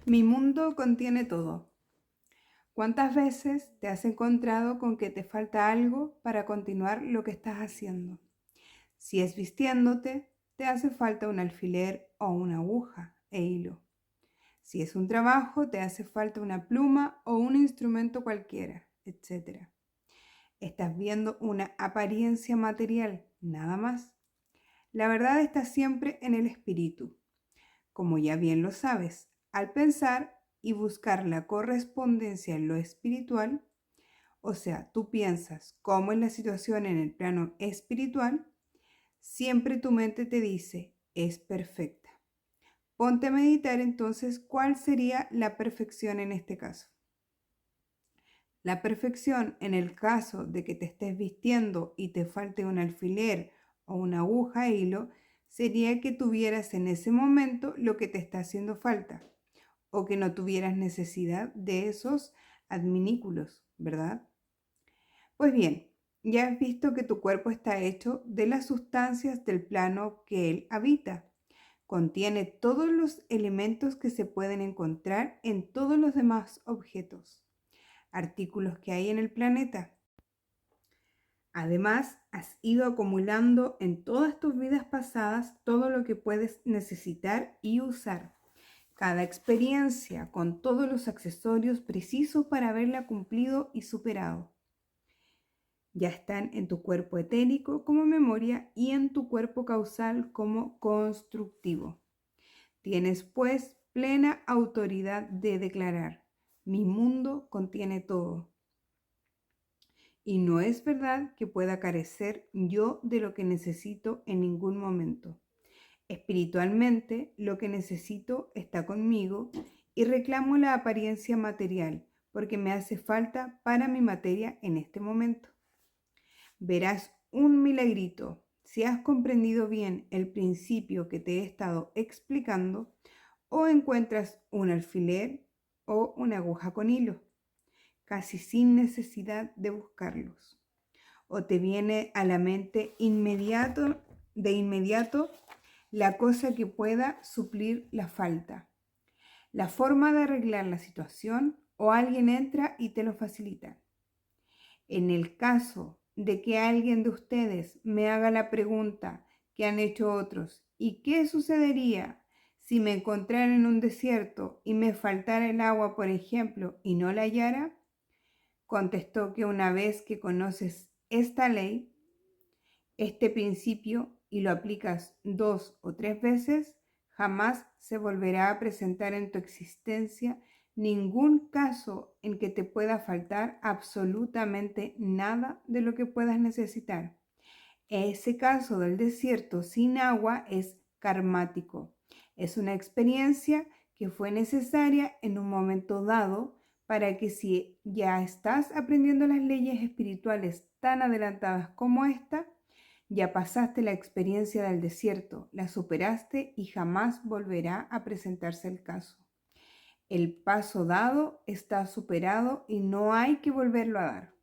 Mi mundo contiene todo. ¿Cuántas veces te has encontrado con que te falta algo para continuar lo que estás haciendo? Si es vistiéndote, te hace falta un alfiler o una aguja e hilo. Si es un trabajo, te hace falta una pluma o un instrumento cualquiera, etc. Estás viendo una apariencia material, nada más. La verdad está siempre en el espíritu. Como ya bien lo sabes, al pensar y buscar la correspondencia en lo espiritual, o sea, tú piensas cómo es la situación en el plano espiritual, siempre tu mente te dice, es perfecta. Ponte a meditar entonces cuál sería la perfección en este caso. La perfección en el caso de que te estés vistiendo y te falte un alfiler o una aguja e hilo, sería que tuvieras en ese momento lo que te está haciendo falta o que no tuvieras necesidad de esos adminículos, ¿verdad? Pues bien, ya has visto que tu cuerpo está hecho de las sustancias del plano que él habita. Contiene todos los elementos que se pueden encontrar en todos los demás objetos, artículos que hay en el planeta. Además, has ido acumulando en todas tus vidas pasadas todo lo que puedes necesitar y usar. Cada experiencia con todos los accesorios precisos para haberla cumplido y superado. Ya están en tu cuerpo etérico como memoria y en tu cuerpo causal como constructivo. Tienes pues plena autoridad de declarar, mi mundo contiene todo. Y no es verdad que pueda carecer yo de lo que necesito en ningún momento. Espiritualmente, lo que necesito está conmigo y reclamo la apariencia material porque me hace falta para mi materia en este momento. Verás un milagrito si has comprendido bien el principio que te he estado explicando o encuentras un alfiler o una aguja con hilo, casi sin necesidad de buscarlos. O te viene a la mente de inmediato la cosa que pueda suplir la falta, la forma de arreglar la situación o alguien entra y te lo facilita. En el caso de que alguien de ustedes me haga la pregunta que han hecho otros, ¿y qué sucedería si me encontrara en un desierto y me faltara el agua, por ejemplo, y no la hallara? Contestó que una vez que conoces esta ley, este principio, y lo aplicas 2 o 3 veces, jamás se volverá a presentar en tu existencia ningún caso en que te pueda faltar absolutamente nada de lo que puedas necesitar. Ese caso del desierto sin agua es karmático. Es una experiencia que fue necesaria en un momento dado para que si ya estás aprendiendo las leyes espirituales tan adelantadas como esta, ya pasaste la experiencia del desierto, la superaste y jamás volverá a presentarse el caso. El paso dado está superado y no hay que volverlo a dar.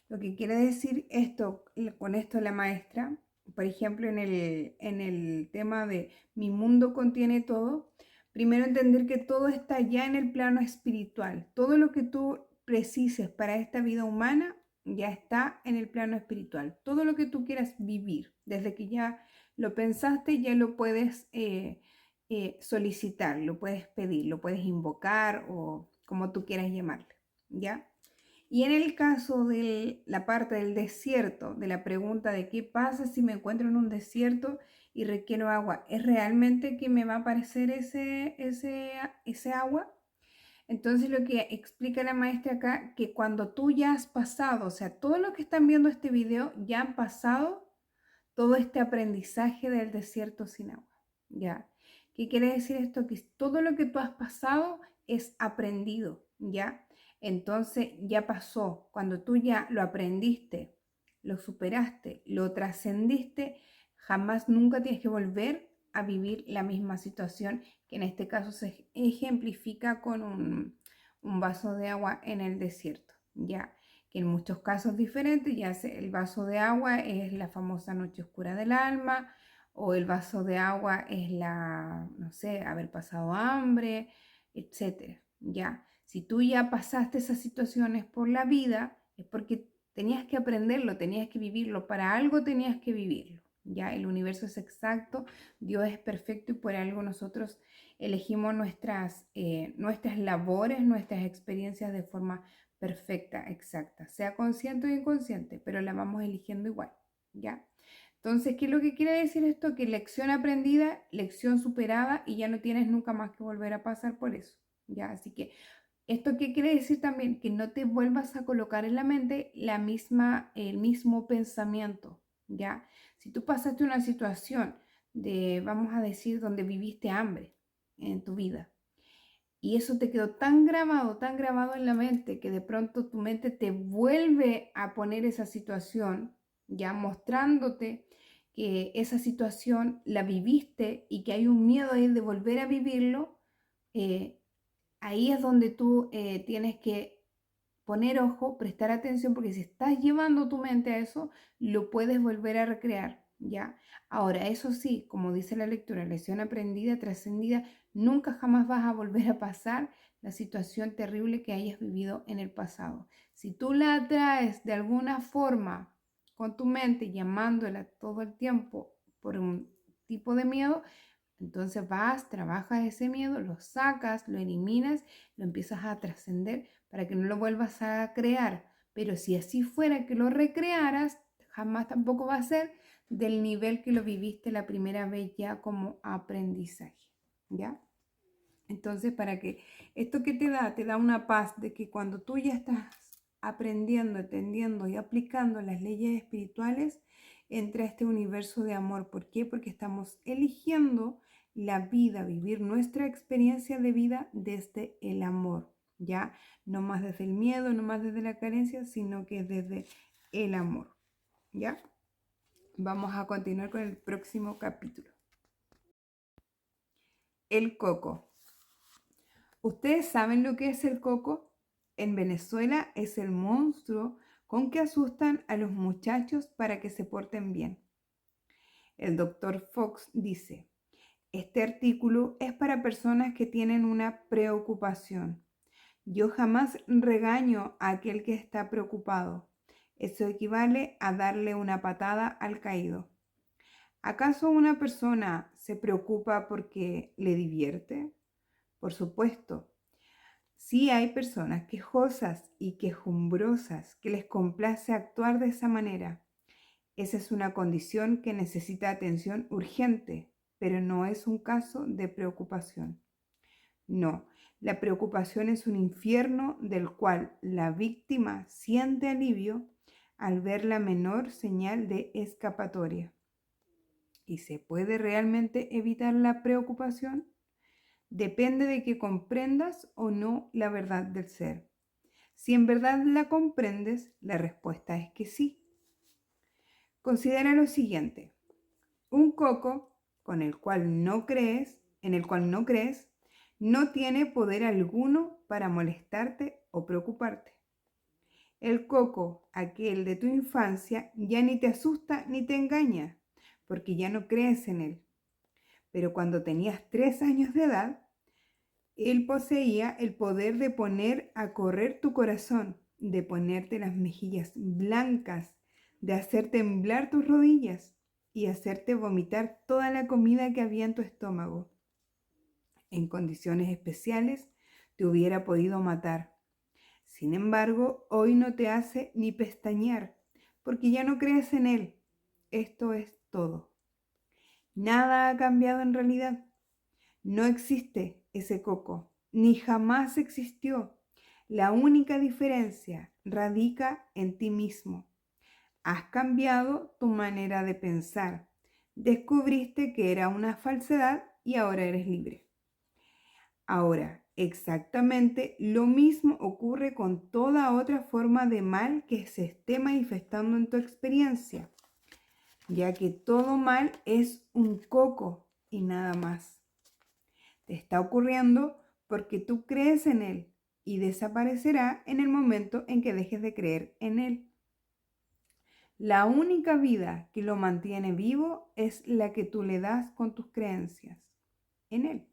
Lo que quiere decir con esto la maestra, por ejemplo, en el tema de mi mundo contiene todo, primero entender que todo está ya en el plano espiritual. Todo lo que tú precises para esta vida humana ya está en el plano espiritual. Todo lo que tú quieras vivir, desde que ya lo pensaste, ya lo puedes solicitar, lo puedes pedir, lo puedes invocar o como tú quieras llamarle, ¿ya? Y en el caso de la parte del desierto, de la pregunta de qué pasa si me encuentro en un desierto y requiero agua, ¿es realmente que me va a aparecer ese agua? Entonces lo que explica la maestra acá, que cuando tú ya has pasado, o sea, todo lo que están viendo este video ya han pasado todo este aprendizaje del desierto sin agua, ¿ya? ¿Qué quiere decir esto? Que todo lo que tú has pasado es aprendido, ¿ya? Entonces ya pasó. Cuando tú ya lo aprendiste, lo superaste, lo trascendiste, jamás nunca tienes que volver a vivir la misma situación, que en este caso se ejemplifica con un vaso de agua en el desierto, ¿ya? Que en muchos casos diferentes, ya sea el vaso de agua es la famosa noche oscura del alma, o el vaso de agua es no sé, haber pasado hambre, etcétera. ¿Ya? Si tú ya pasaste esas situaciones por la vida, es porque tenías que aprenderlo, tenías que vivirlo, para algo tenías que vivirlo. ¿Ya? El universo es exacto, Dios es perfecto y por algo nosotros elegimos nuestras labores, nuestras experiencias de forma perfecta, exacta, sea consciente o inconsciente, pero la vamos eligiendo igual, ¿ya? Entonces, ¿qué es lo que quiere decir esto? Que lección aprendida, lección superada y ya no tienes nunca más que volver a pasar por eso, ¿ya? Así que, ¿esto qué quiere decir también? Que no te vuelvas a colocar en la mente el mismo pensamiento, ¿ya? Si tú pasaste una situación vamos a decir, donde viviste hambre en tu vida, y eso te quedó tan grabado en la mente, que de pronto tu mente te vuelve a poner esa situación, ya mostrándote que esa situación la viviste y que hay un miedo ahí de volver a vivirlo. Ahí es donde tú tienes que poner ojo, prestar atención, porque si estás llevando tu mente a eso, lo puedes volver a recrear, ¿ya? Ahora, eso sí, como dice la lectura, lección aprendida, trascendida, nunca jamás vas a volver a pasar la situación terrible que hayas vivido en el pasado. Si tú la atraes de alguna forma con tu mente, llamándola todo el tiempo por un tipo de miedo, entonces vas, trabajas ese miedo, lo sacas, lo eliminas, lo empiezas a trascender para que no lo vuelvas a crear. Pero si así fuera que lo recrearas, jamás tampoco va a ser del nivel que lo viviste la primera vez ya como aprendizaje, ¿ya? Entonces, para que esto que te da una paz de que cuando tú ya estás aprendiendo, entendiendo y aplicando las leyes espirituales, entra este universo de amor. ¿Por qué? Porque estamos eligiendo la vida, vivir nuestra experiencia de vida desde el amor, ¿ya? No más desde el miedo, no más desde la carencia, sino que desde el amor, ¿ya? Vamos a continuar con el próximo capítulo. El coco. ¿Ustedes saben lo que es el coco? En Venezuela es el monstruo con que asustan a los muchachos para que se porten bien. El doctor Fox dice, este artículo es para personas que tienen una preocupación. Yo jamás regaño a aquel que está preocupado. Eso equivale a darle una patada al caído. ¿Acaso una persona se preocupa porque le divierte? Por supuesto. Sí hay personas quejosas y quejumbrosas que les complace actuar de esa manera. Esa es una condición que necesita atención urgente, pero no es un caso de preocupación. No, la preocupación es un infierno del cual la víctima siente alivio al ver la menor señal de escapatoria. ¿Y se puede realmente evitar la preocupación? Depende de que comprendas o no la verdad del ser. Si en verdad la comprendes, la respuesta es que sí. Considera lo siguiente. Un coco en el cual no crees, no tiene poder alguno para molestarte o preocuparte. El coco, aquel de tu infancia, ya ni te asusta ni te engaña, porque ya no crees en él. Pero cuando tenías 3 años de edad, él poseía el poder de poner a correr tu corazón, de ponerte las mejillas blancas, de hacer temblar tus rodillas y hacerte vomitar toda la comida que había en tu estómago. En condiciones especiales te hubiera podido matar. Sin embargo, hoy no te hace ni pestañear, porque ya no crees en él. Esto es todo. Nada ha cambiado en realidad. No existe ese coco, ni jamás existió. La única diferencia radica en ti mismo. Has cambiado tu manera de pensar. Descubriste que era una falsedad y ahora eres libre. Ahora, exactamente lo mismo ocurre con toda otra forma de mal que se esté manifestando en tu experiencia, ya que todo mal es un coco y nada más. Te está ocurriendo porque tú crees en él y desaparecerá en el momento en que dejes de creer en él. La única vida que lo mantiene vivo es la que tú le das con tus creencias en él.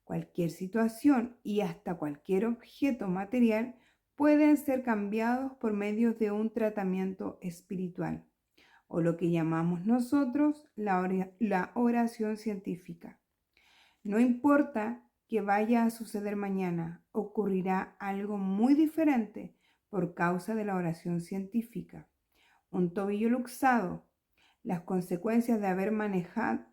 Cualquier situación y hasta cualquier objeto material pueden ser cambiados por medio de un tratamiento espiritual, o lo que llamamos nosotros la oración científica. No importa que vaya a suceder mañana, ocurrirá algo muy diferente por causa de la oración científica. Un tobillo luxado, las consecuencias de haber manchado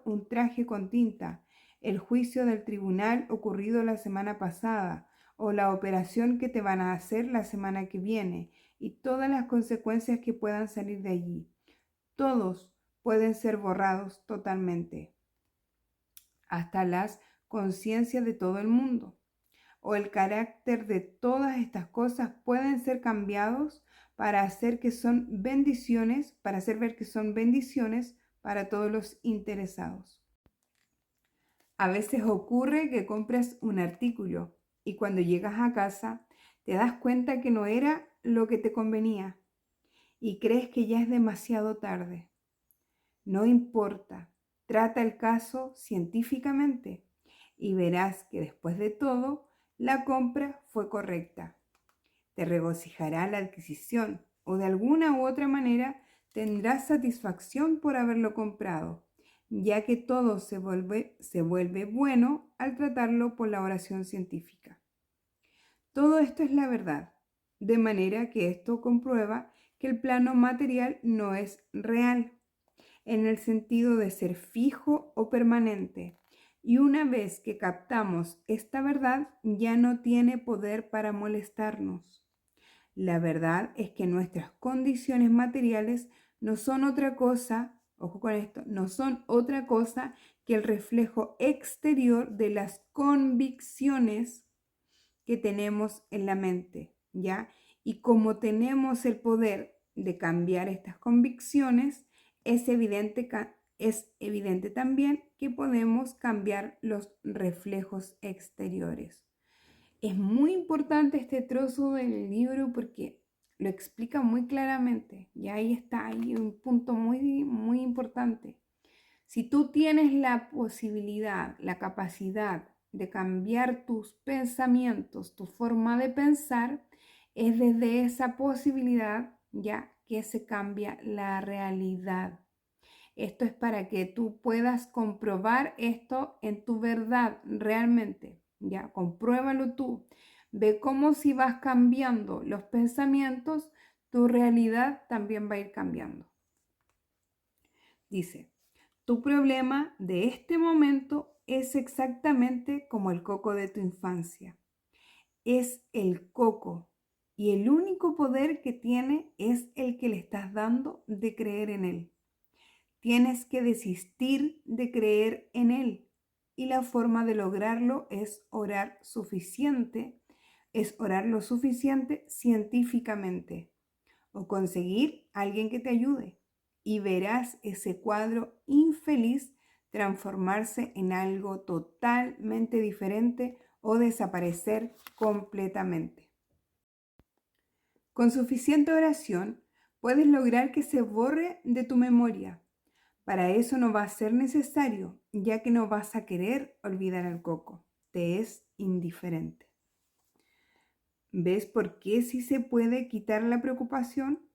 un traje con tinta, el juicio del tribunal ocurrido la semana pasada o la operación que te van a hacer la semana que viene y todas las consecuencias que puedan salir de allí. Todos pueden ser borrados totalmente, hasta las conciencias de todo el mundo, o el carácter de todas estas cosas pueden ser cambiados para hacer ver que son bendiciones para todos los interesados. A veces ocurre que compras un artículo y cuando llegas a casa te das cuenta que no era lo que te convenía y crees que ya es demasiado tarde. No importa, trata el caso científicamente y verás que después de todo, la compra fue correcta. Te regocijará la adquisición o de alguna u otra manera tendrás satisfacción por haberlo comprado, ya que todo se vuelve bueno al tratarlo por la oración científica. Todo esto es la verdad, de manera que esto comprueba que el plano material no es real, en el sentido de ser fijo o permanente. Y una vez que captamos esta verdad, ya no tiene poder para molestarnos. La verdad es que nuestras condiciones materiales no son otra cosa, ojo con esto, no son otra cosa que el reflejo exterior de las convicciones que tenemos en la mente, ¿ya? Y como tenemos el poder de cambiar estas convicciones, es evidente también que podemos cambiar los reflejos exteriores. Es muy importante este trozo del libro porque lo explica muy claramente. Y ahí está, ahí un punto muy, muy importante. Si tú tienes la posibilidad, la capacidad de cambiar tus pensamientos, tu forma de pensar, es desde esa posibilidad ya que se cambia la realidad. Esto es para que tú puedas comprobar esto en tu verdad realmente. Ya, compruébalo tú. Ve cómo si vas cambiando los pensamientos, tu realidad también va a ir cambiando. Dice, tu problema de este momento es exactamente como el coco de tu infancia. Es el coco y el único poder que tiene es el que le estás dando de creer en él. Tienes que desistir de creer en él y la forma de lograrlo es orar lo suficiente científicamente o conseguir a alguien que te ayude y verás ese cuadro infeliz transformarse en algo totalmente diferente o desaparecer completamente. Con suficiente oración puedes lograr que se borre de tu memoria. Para eso no va a ser necesario, ya que no vas a querer olvidar al coco. Te es indiferente. ¿Ves por qué sí se puede quitar la preocupación?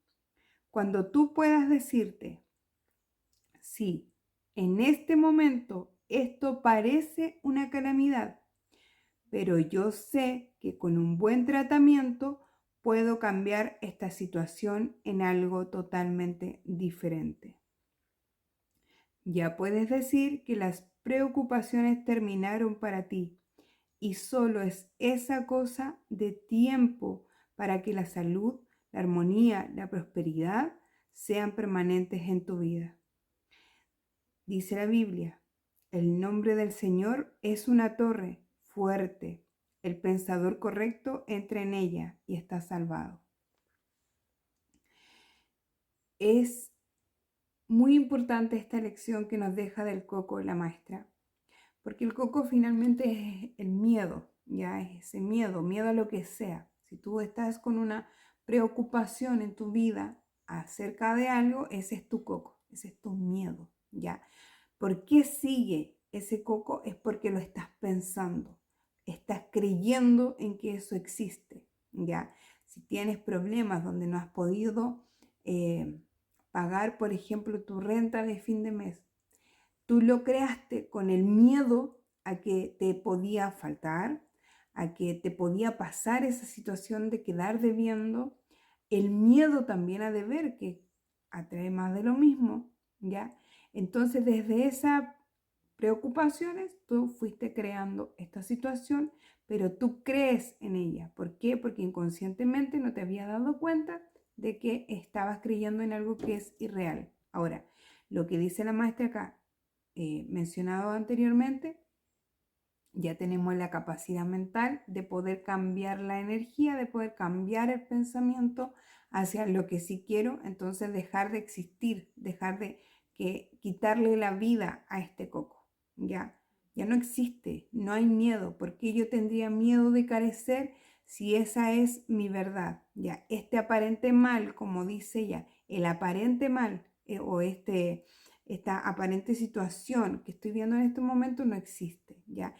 Cuando tú puedas decirte, sí, en este momento esto parece una calamidad, pero yo sé que con un buen tratamiento puedo cambiar esta situación en algo totalmente diferente. Ya puedes decir que las preocupaciones terminaron para ti y solo es esa cosa de tiempo para que la salud, la armonía, la prosperidad sean permanentes en tu vida. Dice la Biblia, el nombre del Señor es una torre fuerte. El pensador correcto entra en ella y está salvado. Es muy importante esta lección que nos deja del coco la maestra, porque el coco finalmente es el miedo, ya es ese miedo a lo que sea. Si tú estás con una preocupación en tu vida acerca de algo, ese es tu coco, ese es tu miedo, ya. ¿Por qué sigue ese coco es porque lo estás pensando, estás creyendo en que eso existe, ¿ya? Si tienes problemas donde no has podido pagar, por ejemplo, tu renta de fin de mes, tú lo creaste con el miedo a que te podía faltar, a que te podía pasar esa situación de quedar debiendo, el miedo también a deber, que atrae más de lo mismo, ¿ya? Entonces, desde esas preocupaciones, tú fuiste creando esta situación, pero tú crees en ella. ¿Por qué? Porque inconscientemente no te habías dado cuenta de que estabas creyendo en algo que es irreal. Ahora, lo que dice la maestra acá, mencionado anteriormente, ya tenemos la capacidad mental de poder cambiar la energía, de poder cambiar el pensamiento hacia lo que sí quiero, entonces dejar de existir, dejar de quitarle la vida a este coco, ya no existe, no hay miedo. ¿Por qué yo tendría miedo de carecer si esa es mi verdad? Ya, este aparente mal, como dice ella, el aparente mal o esta aparente situación que estoy viendo en este momento no existe, ¿ya?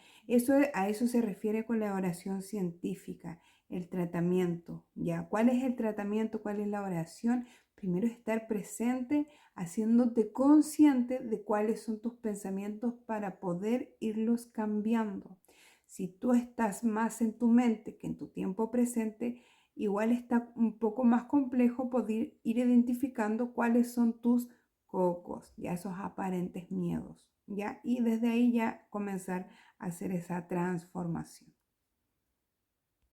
A eso se refiere con la oración científica, el tratamiento, ¿ya? ¿Cuál es el tratamiento? ¿Cuál es la oración? Primero estar presente, haciéndote consciente de cuáles son tus pensamientos para poder irlos cambiando. Si tú estás más en tu mente que en tu tiempo presente, igual está un poco más complejo poder ir identificando cuáles son tus cocos, ya esos aparentes miedos, ya, y desde ahí ya comenzar a hacer esa transformación.